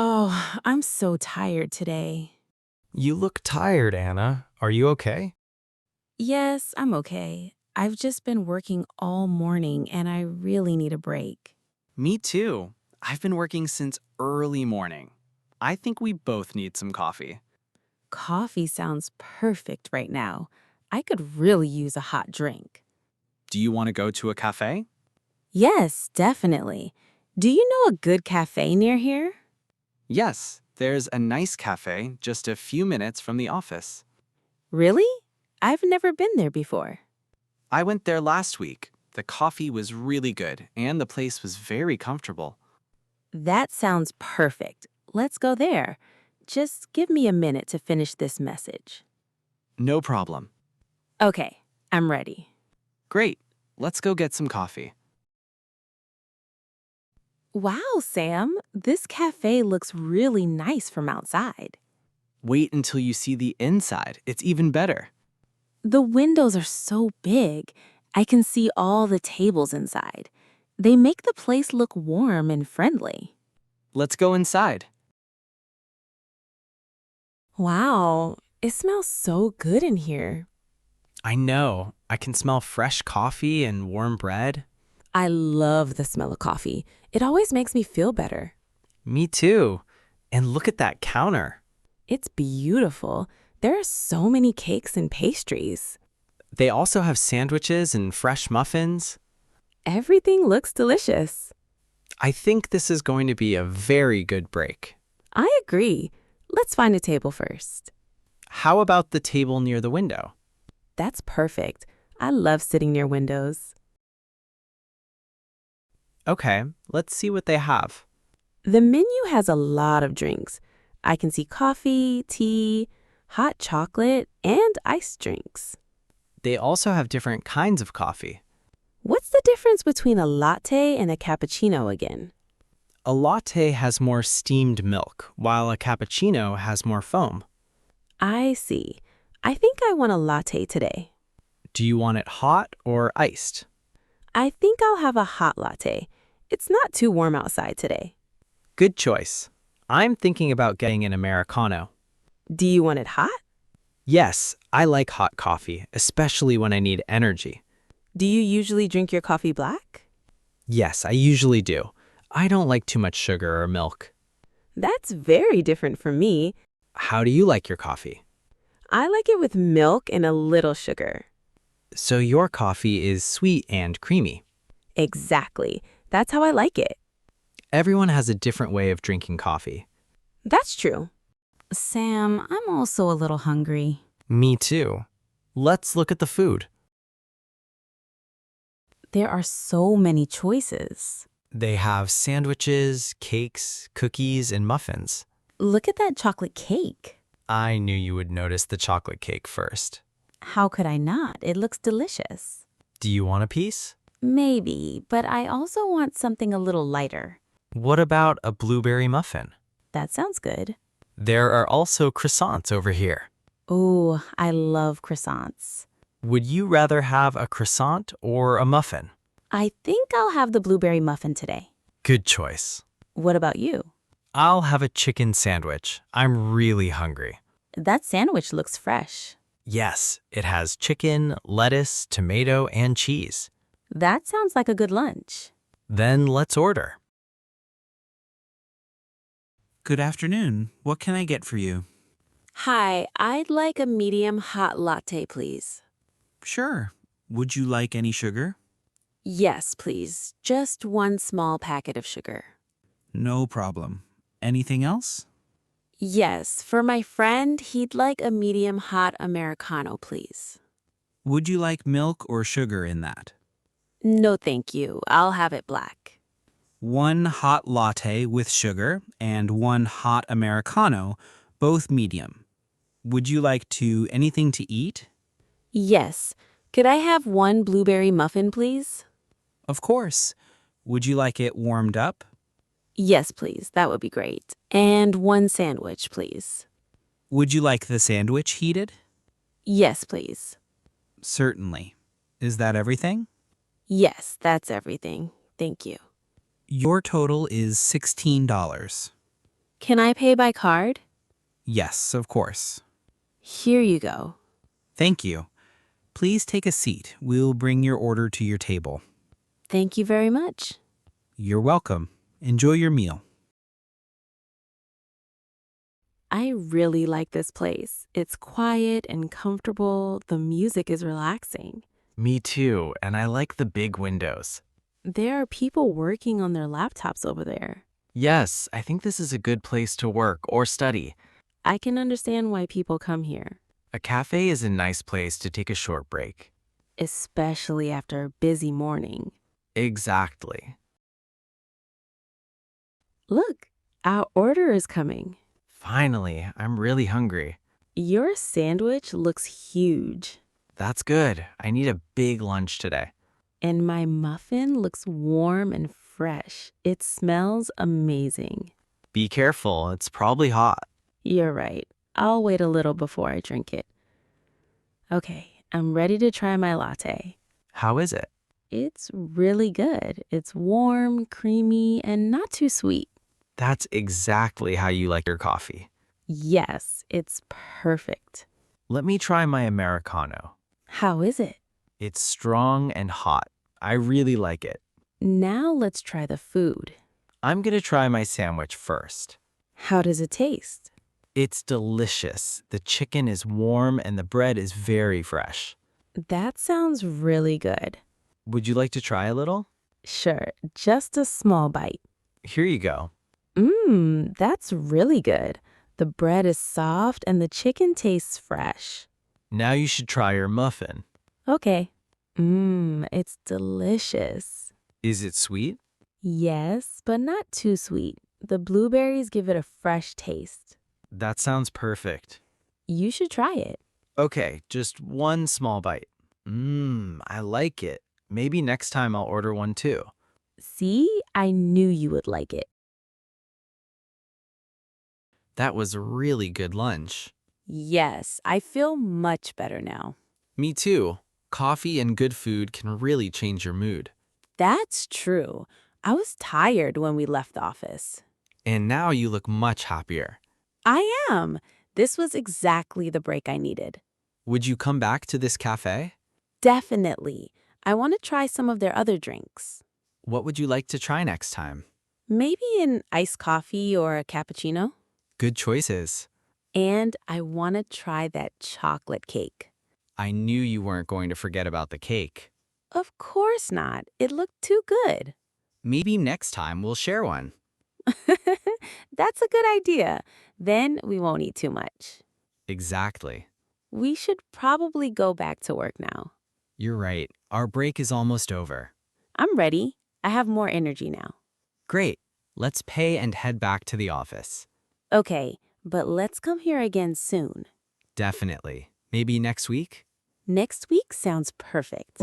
Oh, I'm so tired today. You look tired, Anna. Are you okay? Yes, I'm okay. I've just been working all morning and I really need a break. Me too. I've been working since early morning. I think we both need some coffee. Coffee sounds perfect right now. I could really use a hot drink. Do you want to go to a cafe? Yes, definitely. Do you know a good cafe near here? Yes, there's a nice cafe just a few minutes from the office. Really? I've never been there before. I went there last week. The coffee was really good and the place was very comfortable. That sounds perfect. Let's go there. Just give me a minute to finish this message. No problem. Okay, I'm ready. Great. Let's go get some coffee. Wow, Sam, this cafe looks really nice from outside. Wait until you see the inside. It's even better. The windows are so big. I can see all the tables inside. They make the place look warm and friendly. Let's go inside. Wow, it smells so good in here. I know. I can smell fresh coffee and warm bread. I love the smell of coffee. It always makes me feel better. Me too. And look at that counter. It's beautiful. There are so many cakes and pastries. They also have sandwiches and fresh muffins. Everything looks delicious. I think this is going to be a very good break. I agree. Let's find a table first. How about the table near the window? That's perfect. I love sitting near windows. Okay, let's see what they have. The menu has a lot of drinks. I can see coffee, tea, hot chocolate, and iced drinks. They also have different kinds of coffee. What's the difference between a latte and a cappuccino again? A latte has more steamed milk, while a cappuccino has more foam. I see. I think I want a latte today. Do you want it hot or iced? I think I'll have a hot latte. It's not too warm outside today. Good choice. I'm thinking about getting an Americano. Do you want it hot? Yes, I like hot coffee, especially when I need energy. Do you usually drink your coffee black? Yes, I usually do. I don't like too much sugar or milk. That's very different from me. How do you like your coffee? I like it with milk and a little sugar. So your coffee is sweet and creamy. Exactly. That's how I like it. Everyone has a different way of drinking coffee. That's true. Sam, I'm also a little hungry. Me too. Let's look at the food. There are so many choices. They have sandwiches, cakes, cookies, and muffins. Look at that chocolate cake. I knew you would notice the chocolate cake first. How could I not? It looks delicious. Do you want a piece? Maybe, but I also want something a little lighter. What about a blueberry muffin? That sounds good. There are also croissants over here. Ooh, I love croissants. Would you rather have a croissant or a muffin? I think I'll have the blueberry muffin today. Good choice. What about you? I'll have a chicken sandwich. I'm really hungry. That sandwich looks fresh. Yes, it has chicken, lettuce, tomato, and cheese. That sounds like a good lunch. Then let's order. Good afternoon. What can I get for you? Hi, I'd like a medium hot latte, please. Sure. Would you like any sugar? Yes, please. Just one small packet of sugar. No problem. Anything else? Yes, for my friend, he'd like a medium hot Americano, please. Would you like milk or sugar in that? No, thank you. I'll have it black. One hot latte with sugar and one hot Americano, both medium. Would you like anything to eat? Yes. Could I have one blueberry muffin, please? Of course. Would you like it warmed up? Yes, please. That would be great. And one sandwich, please. Would you like the sandwich heated? Yes, please. Certainly. Is that everything? Yes, that's everything. Thank you. Your total is $16. Can I pay by card? Yes, of course. Here you go. Thank you. Please take a seat. We'll bring your order to your table. Thank you very much. You're welcome. Enjoy your meal. I really like this place. It's quiet and comfortable. The music is relaxing. Me too, and I like the big windows. There are people working on their laptops over there. Yes, I think this is a good place to work or study. I can understand why people come here, A cafe is a nice place to take a short break. especially after a busy morning. Exactly. Look, our order is coming. Finally, I'm really hungry. Your sandwich looks huge, That's good. I need a big lunch today. and my muffin looks warm and fresh. It smells amazing. Be careful, it's probably hot. You're right. I'll wait a little before I drink it. Okay, I'm ready to try my latte. How is it? It's really good. It's warm, creamy, and not too sweet. That's exactly how you like your coffee. Yes, it's perfect. Let me try my Americano. How is it? It's strong and hot. I really like it. Now let's try the food. I'm gonna try my sandwich first. How does it taste? It's delicious. The chicken is warm and the bread is very fresh. That sounds really good. Would you like to try a little? Sure, just a small bite. Here you go. That's really good. The bread is soft and the chicken tastes fresh. Now you should try your muffin. Okay. It's delicious. Is it sweet? Yes, but not too sweet. The blueberries give it a fresh taste. That sounds perfect. You should try it. Okay, just one small bite. I like it. Maybe next time I'll order one too. See, I knew you would like it. That was a really good lunch. Yes, I feel much better now. Me too. Coffee and good food can really change your mood. That's true. I was tired when we left the office. And now you look much happier. I am. This was exactly the break I needed. Would you come back to this cafe? Definitely. I want to try some of their other drinks. What would you like to try next time? Maybe an iced coffee or a cappuccino. Good choices. And I want to try that chocolate cake. I knew you weren't going to forget about the cake. Of course not. It looked too good. Maybe next time we'll share one. That's a good idea. Then we won't eat too much. Exactly. We should probably go back to work now. You're right. Our break is almost over. I'm ready. I have more energy now. Great. Let's pay and head back to the office. Okay, but let's come here again soon. Definitely. Maybe next week? Next week sounds perfect.